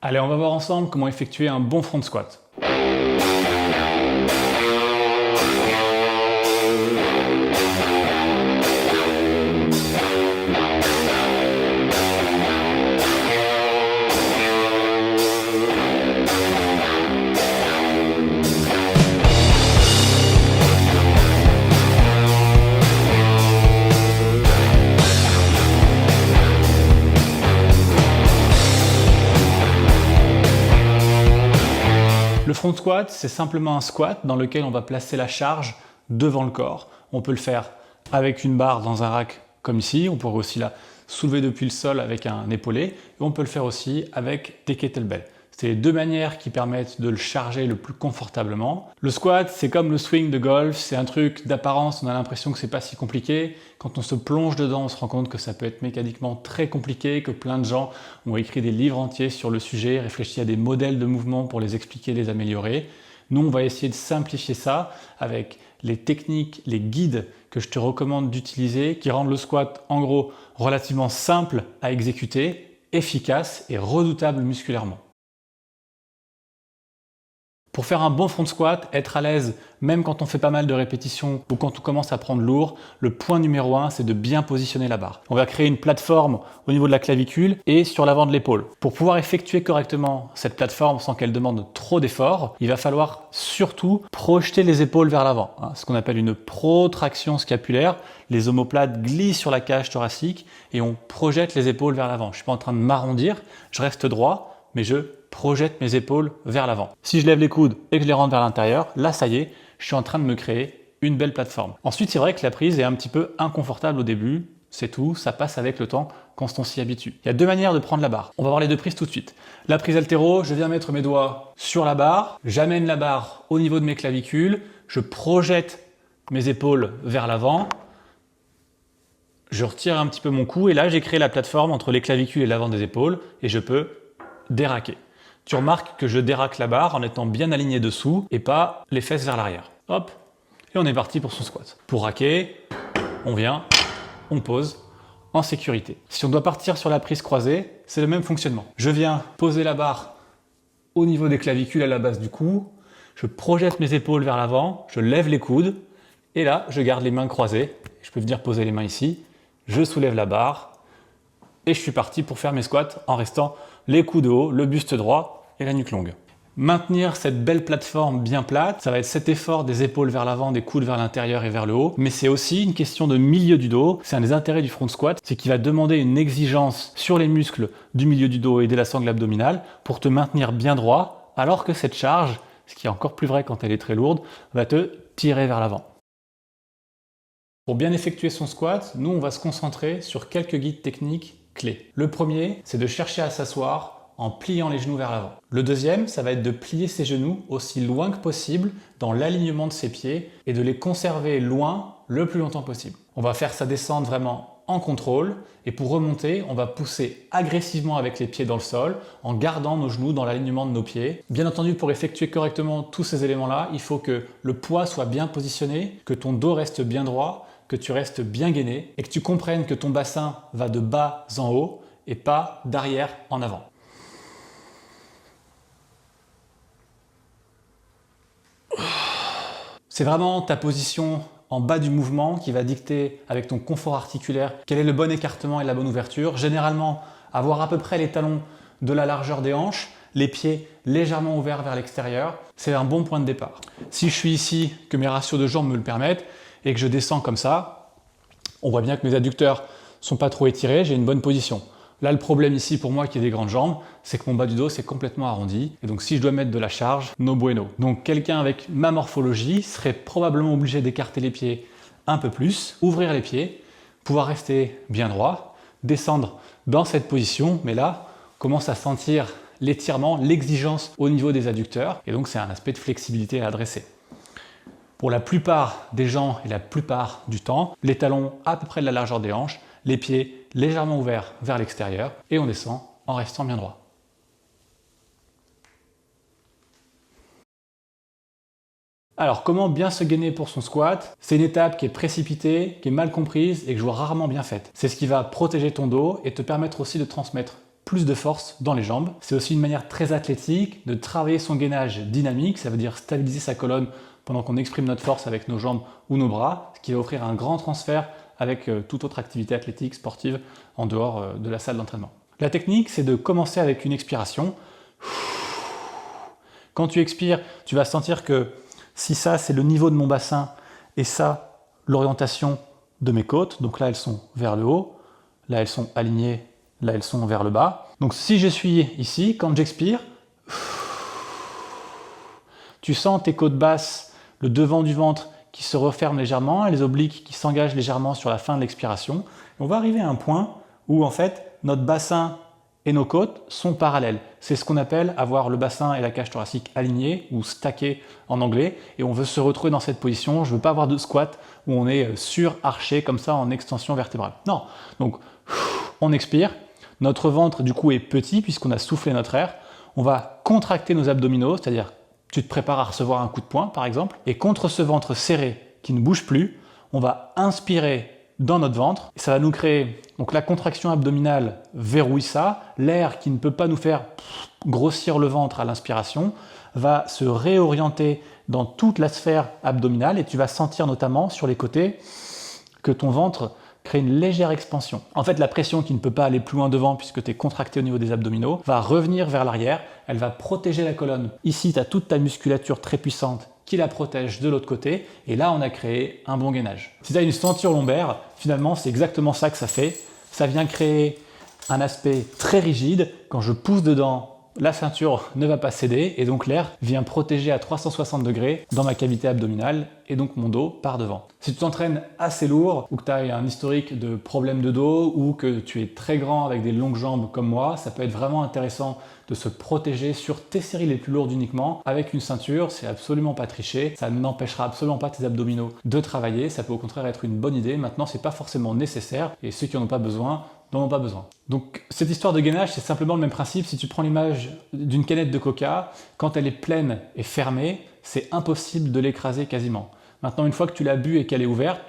Allez, on va voir ensemble comment effectuer un bon front squat. Le front squat, c'est simplement un squat dans lequel on va placer la charge devant le corps. On peut le faire avec une barre dans un rack comme ici, on pourrait aussi la soulever depuis le sol avec un épaulé, et on peut le faire aussi avec des kettlebells. C'est les deux manières qui permettent de le charger le plus confortablement. Le squat, c'est comme le swing de golf, c'est un truc d'apparence, on a l'impression que c'est pas si compliqué. Quand on se plonge dedans, on se rend compte que ça peut être mécaniquement très compliqué, que plein de gens ont écrit des livres entiers sur le sujet, réfléchi à des modèles de mouvements pour les expliquer, les améliorer. Nous, on va essayer de simplifier ça avec les techniques, les guides que je te recommande d'utiliser, qui rendent le squat, en gros, relativement simple à exécuter, efficace et redoutable musculairement. Pour faire un bon front squat, être à l'aise, même quand on fait pas mal de répétitions ou quand on commence à prendre lourd, le point numéro 1, c'est de bien positionner la barre. On va créer une plateforme au niveau de la clavicule et sur l'avant de l'épaule. Pour pouvoir effectuer correctement cette plateforme sans qu'elle demande trop d'efforts, il va falloir surtout projeter les épaules vers l'avant, ce qu'on appelle une protraction scapulaire. Les omoplates glissent sur la cage thoracique et on projette les épaules vers l'avant. Je ne suis pas en train de m'arrondir, je reste droit, mais je projette mes épaules vers l'avant. Si je lève les coudes et que je les rentre vers l'intérieur, là ça y est, je suis en train de me créer une belle plateforme. Ensuite, c'est vrai que la prise est un petit peu inconfortable au début, c'est tout, ça passe avec le temps quand on s'y habitue. Il y a deux manières de prendre la barre. On va voir les deux prises tout de suite. La prise haltéro, je viens mettre mes doigts sur la barre, j'amène la barre au niveau de mes clavicules, je projette mes épaules vers l'avant, je retire un petit peu mon cou et là j'ai créé la plateforme entre les clavicules et l'avant des épaules et je peux déraquer. Tu remarques que je déraque la barre en étant bien aligné dessous et pas les fesses vers l'arrière. Hop, et on est parti pour son squat. Pour raquer, on vient, on pose en sécurité. Si on doit partir sur la prise croisée, c'est le même fonctionnement. Je viens poser la barre au niveau des clavicules à la base du cou, je projette mes épaules vers l'avant, je lève les coudes et là, je garde les mains croisées. Je peux venir poser les mains ici, je soulève la barre et je suis parti pour faire mes squats en restant les coudes haut, le buste droit et la nuque longue. Maintenir cette belle plateforme bien plate, ça va être cet effort des épaules vers l'avant, des coudes vers l'intérieur et vers le haut, mais c'est aussi une question de milieu du dos. C'est un des intérêts du front squat, c'est qu'il va demander une exigence sur les muscles du milieu du dos et de la sangle abdominale pour te maintenir bien droit, alors que cette charge, ce qui est encore plus vrai quand elle est très lourde, va te tirer vers l'avant. Pour bien effectuer son squat, nous on va se concentrer sur quelques guides techniques clés. Le premier, c'est de chercher à s'asseoir en pliant les genoux vers l'avant. Le deuxième, ça va être de plier ses genoux aussi loin que possible dans l'alignement de ses pieds et de les conserver loin le plus longtemps possible. On va faire sa descente vraiment en contrôle et pour remonter, on va pousser agressivement avec les pieds dans le sol en gardant nos genoux dans l'alignement de nos pieds. Bien entendu, pour effectuer correctement tous ces éléments-là, il faut que le poids soit bien positionné, que ton dos reste bien droit, que tu restes bien gainé et que tu comprennes que ton bassin va de bas en haut et pas d'arrière en avant. C'est vraiment ta position en bas du mouvement qui va dicter avec ton confort articulaire quel est le bon écartement et la bonne ouverture. Généralement, avoir à peu près les talons de la largeur des hanches, les pieds légèrement ouverts vers l'extérieur, c'est un bon point de départ. Si je suis ici, que mes ratios de jambes me le permettent et que je descends comme ça, on voit bien que mes adducteurs sont pas trop étirés, j'ai une bonne position. Là, le problème ici pour moi qui ai des grandes jambes, c'est que mon bas du dos c'est complètement arrondi. Et donc si je dois mettre de la charge, no bueno. Donc quelqu'un avec ma morphologie serait probablement obligé d'écarter les pieds un peu plus, ouvrir les pieds, pouvoir rester bien droit, descendre dans cette position. Mais là, on commence à sentir l'étirement, l'exigence au niveau des adducteurs. Et donc c'est un aspect de flexibilité à adresser. Pour la plupart des gens et la plupart du temps, les talons à peu près de la largeur des hanches, les pieds légèrement ouverts vers l'extérieur et on descend en restant bien droit. Alors, comment bien se gainer pour son squat? C'est une étape qui est précipitée, qui est mal comprise et que je vois rarement bien faite. C'est ce qui va protéger ton dos et te permettre aussi de transmettre plus de force dans les jambes. C'est aussi une manière très athlétique de travailler son gainage dynamique, ça veut dire stabiliser sa colonne pendant qu'on exprime notre force avec nos jambes ou nos bras, ce qui va offrir un grand transfert avec toute autre activité athlétique, sportive, en dehors de la salle d'entraînement. La technique, c'est de commencer avec une expiration. Quand tu expires, tu vas sentir que si ça, c'est le niveau de mon bassin et ça, l'orientation de mes côtes, donc là, elles sont vers le haut, là, elles sont alignées, là, elles sont vers le bas. Donc si je suis ici, quand j'expire, tu sens tes côtes basses, le devant du ventre qui se referme légèrement et les obliques qui s'engagent légèrement sur la fin de l'expiration. On va arriver à un point où en fait notre bassin et nos côtes sont parallèles. C'est ce qu'on appelle avoir le bassin et la cage thoracique alignés ou stackés en anglais, et on veut se retrouver dans cette position. Je ne veux pas avoir de squat où on est surarché comme ça en extension vertébrale. Non, donc on expire, notre ventre du coup est petit puisqu'on a soufflé notre air, on va contracter nos abdominaux, c'est-à-dire tu te prépares à recevoir un coup de poing par exemple, et contre ce ventre serré qui ne bouge plus, on va inspirer dans notre ventre, et ça va nous créer, donc la contraction abdominale verrouille ça, l'air qui ne peut pas nous faire grossir le ventre à l'inspiration va se réorienter dans toute la sphère abdominale et tu vas sentir notamment sur les côtés que ton ventre crée une légère expansion. En fait, la pression qui ne peut pas aller plus loin devant puisque tu es contracté au niveau des abdominaux va revenir vers l'arrière, elle va protéger la colonne. Ici, tu as toute ta musculature très puissante qui la protège de l'autre côté, et là on a créé un bon gainage. Si tu as une ceinture lombaire, finalement c'est exactement ça que ça fait. Ça vient créer un aspect très rigide. Quand je pousse dedans, la ceinture ne va pas céder, et donc l'air vient protéger à 360 degrés dans ma cavité abdominale, et donc mon dos par devant. Si tu t'entraînes assez lourd, ou que tu as un historique de problèmes de dos, ou que tu es très grand avec des longues jambes comme moi, ça peut être vraiment intéressant de se protéger sur tes séries les plus lourdes uniquement avec une ceinture. C'est absolument pas tricher, ça n'empêchera absolument pas tes abdominaux de travailler, ça peut au contraire être une bonne idée. Maintenant, c'est pas forcément nécessaire, et ceux qui n'en ont pas besoin n'en ont pas besoin. Donc cette histoire de gainage, c'est simplement le même principe. Si tu prends l'image d'une canette de coca, quand elle est pleine et fermée, c'est impossible de l'écraser quasiment. Maintenant, une fois que tu l'as bu et qu'elle est ouverte,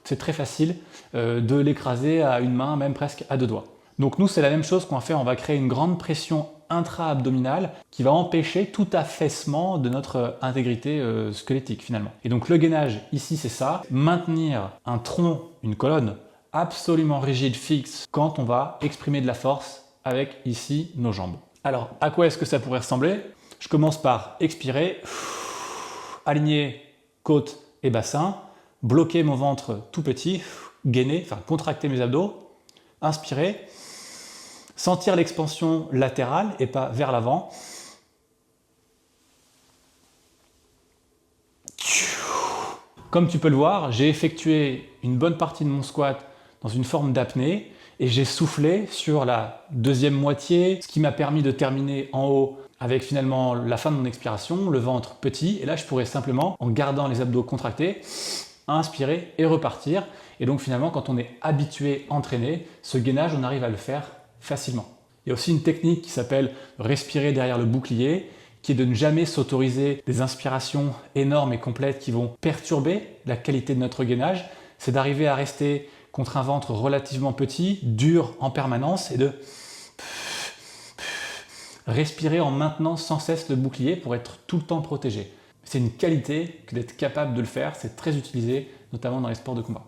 c'est très facile de l'écraser à une main, même presque à deux doigts. Donc nous, c'est la même chose qu'on va faire. On va créer une grande pression intra-abdominale qui va empêcher tout affaissement de notre intégrité squelettique finalement. Et donc le gainage ici, c'est ça, maintenir un tronc, une colonne absolument rigide, fixe, quand on va exprimer de la force avec ici nos jambes. Alors, à quoi est-ce que ça pourrait ressembler? Je commence par expirer, aligner côte et bassin, bloquer mon ventre tout petit, gainer, enfin contracter mes abdos, inspirer, sentir l'expansion latérale et pas vers l'avant. Comme tu peux le voir, j'ai effectué une bonne partie de mon squat dans une forme d'apnée et j'ai soufflé sur la deuxième moitié, ce qui m'a permis de terminer en haut avec finalement la fin de mon expiration, le ventre petit, et là je pourrais simplement, en gardant les abdos contractés, inspirer et repartir. Et donc finalement, quand on est habitué, entraîné, ce gainage, on arrive à le faire facilement. Il y a aussi une technique qui s'appelle respirer derrière le bouclier, qui est de ne jamais s'autoriser des inspirations énormes et complètes qui vont perturber la qualité de notre gainage. C'est d'arriver à rester contre un ventre relativement petit, dur en permanence, et de respirer en maintenant sans cesse le bouclier pour être tout le temps protégé. C'est une qualité que d'être capable de le faire, c'est très utilisé, notamment dans les sports de combat.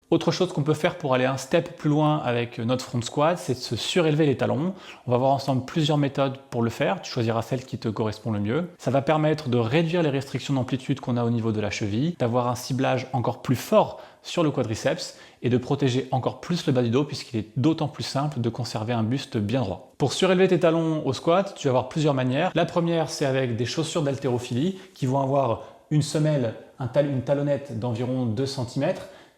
Autre chose qu'on peut faire pour aller un step plus loin avec notre front squat, c'est de se surélever les talons. On va voir ensemble plusieurs méthodes pour le faire, tu choisiras celle qui te correspond le mieux. Ça va permettre de réduire les restrictions d'amplitude qu'on a au niveau de la cheville, d'avoir un ciblage encore plus fort sur le quadriceps et de protéger encore plus le bas du dos puisqu'il est d'autant plus simple de conserver un buste bien droit. Pour surélever tes talons au squat, tu vas avoir plusieurs manières. La première, c'est avec des chaussures d'haltérophilie qui vont avoir une semelle, une talonnette d'environ 2 cm,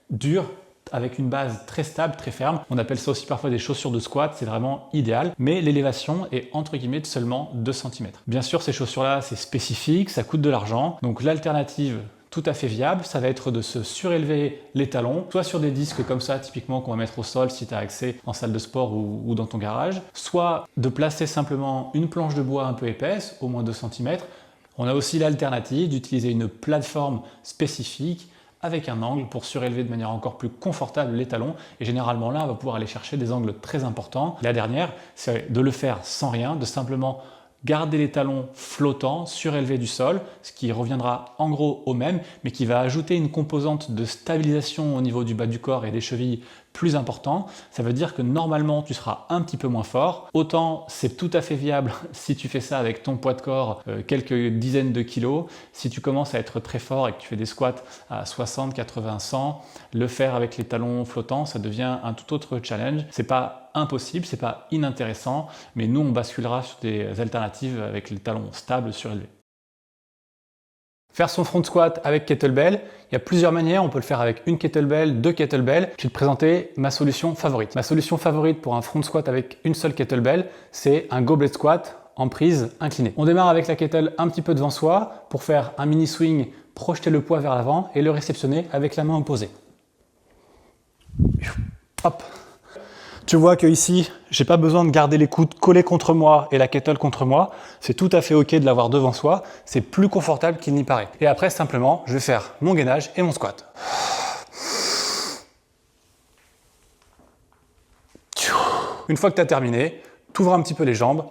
dure, avec une base très stable, très ferme. On appelle ça aussi parfois des chaussures de squat, c'est vraiment idéal, mais l'élévation est entre guillemets de seulement 2 cm. Bien sûr, ces chaussures-là, c'est spécifique, ça coûte de l'argent, donc l'alternative tout à fait viable, ça va être de se surélever les talons, soit sur des disques comme ça, typiquement qu'on va mettre au sol si tu as accès en salle de sport ou dans ton garage, soit de placer simplement une planche de bois un peu épaisse, au moins 2 cm. On a aussi l'alternative d'utiliser une plateforme spécifique avec un angle pour surélever de manière encore plus confortable les talons. Et généralement là, on va pouvoir aller chercher des angles très importants. La dernière, c'est de le faire sans rien, de simplement garder les talons flottants, surélevés du sol, ce qui reviendra en gros au même, mais qui va ajouter une composante de stabilisation au niveau du bas du corps et des chevilles plus important. Ça veut dire que normalement tu seras un petit peu moins fort. Autant c'est tout à fait viable si tu fais ça avec ton poids de corps, quelques dizaines de kilos. Si tu commences à être très fort et que tu fais des squats à 60, 80, 100, le faire avec les talons flottants, ça devient un tout autre challenge. C'est pas impossible, c'est pas inintéressant, mais nous on basculera sur des alternatives avec les talons stables surélevés. Faire son front squat avec kettlebell, il y a plusieurs manières, on peut le faire avec une kettlebell, deux kettlebells. Je vais te présenter ma solution favorite. Ma solution favorite pour un front squat avec une seule kettlebell, c'est un goblet squat en prise inclinée. On démarre avec la kettle un petit peu devant soi pour faire un mini swing, projeter le poids vers l'avant et le réceptionner avec la main opposée. Hop. Tu vois que ici, j'ai pas besoin de garder les coudes collés contre moi et la kettle contre moi. C'est tout à fait ok de l'avoir devant soi. C'est plus confortable qu'il n'y paraît. Et après, simplement, je vais faire mon gainage et mon squat. Une fois que tu as terminé, tu ouvres un petit peu les jambes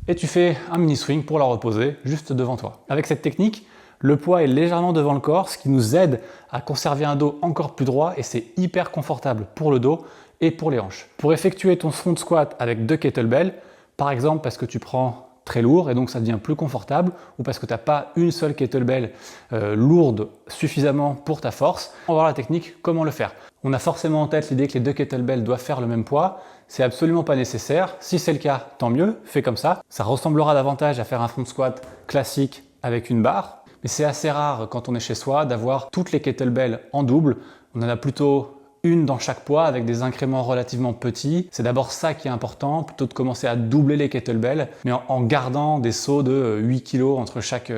et tu fais un mini swing pour la reposer juste devant toi. Avec cette technique, le poids est légèrement devant le corps, ce qui nous aide à conserver un dos encore plus droit et c'est hyper confortable pour le dos et pour les hanches. Pour effectuer ton front squat avec deux kettlebells, par exemple parce que tu prends très lourd et donc ça devient plus confortable ou parce que tu n'as pas une seule kettlebell lourde suffisamment pour ta force, on va voir la technique, comment le faire. On a forcément en tête l'idée que les deux kettlebells doivent faire le même poids. C'est absolument pas nécessaire. Si c'est le cas, tant mieux, fais comme ça. Ça ressemblera davantage à faire un front squat classique avec une barre. Mais c'est assez rare quand on est chez soi d'avoir toutes les kettlebells en double. On en a plutôt une dans chaque poids avec des incréments relativement petits. C'est d'abord ça qui est important, plutôt de commencer à doubler les kettlebells, mais en gardant des sauts de 8 kg entre chaque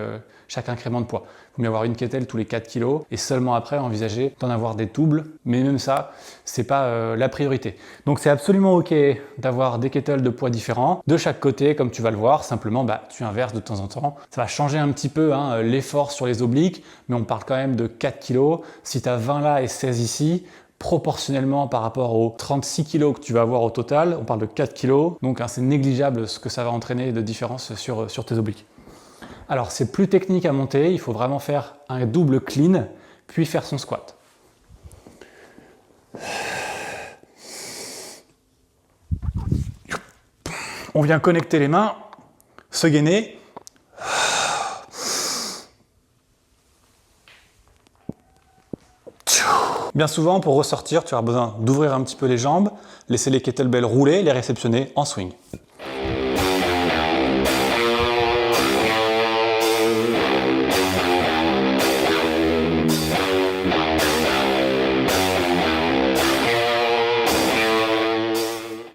incrément de poids. Il faut mieux avoir une kettle tous les 4 kg et seulement après envisager d'en avoir des doubles, mais même ça, c'est pas la priorité. Donc c'est absolument ok d'avoir des kettles de poids différents de chaque côté, comme tu vas le voir, simplement tu inverses de temps en temps. Ça va changer un petit peu l'effort sur les obliques, mais on parle quand même de 4 kg. Si tu as 20 là et 16 ici, proportionnellement par rapport aux 36 kg que tu vas avoir au total, on parle de 4 kg, donc c'est négligeable ce que ça va entraîner de différence sur tes obliques. Alors c'est plus technique à monter, il faut vraiment faire un double clean, puis faire son squat. On vient connecter les mains, se gainer. Bien souvent, pour ressortir, tu auras besoin d'ouvrir un petit peu les jambes, laisser les kettlebells rouler, les réceptionner en swing.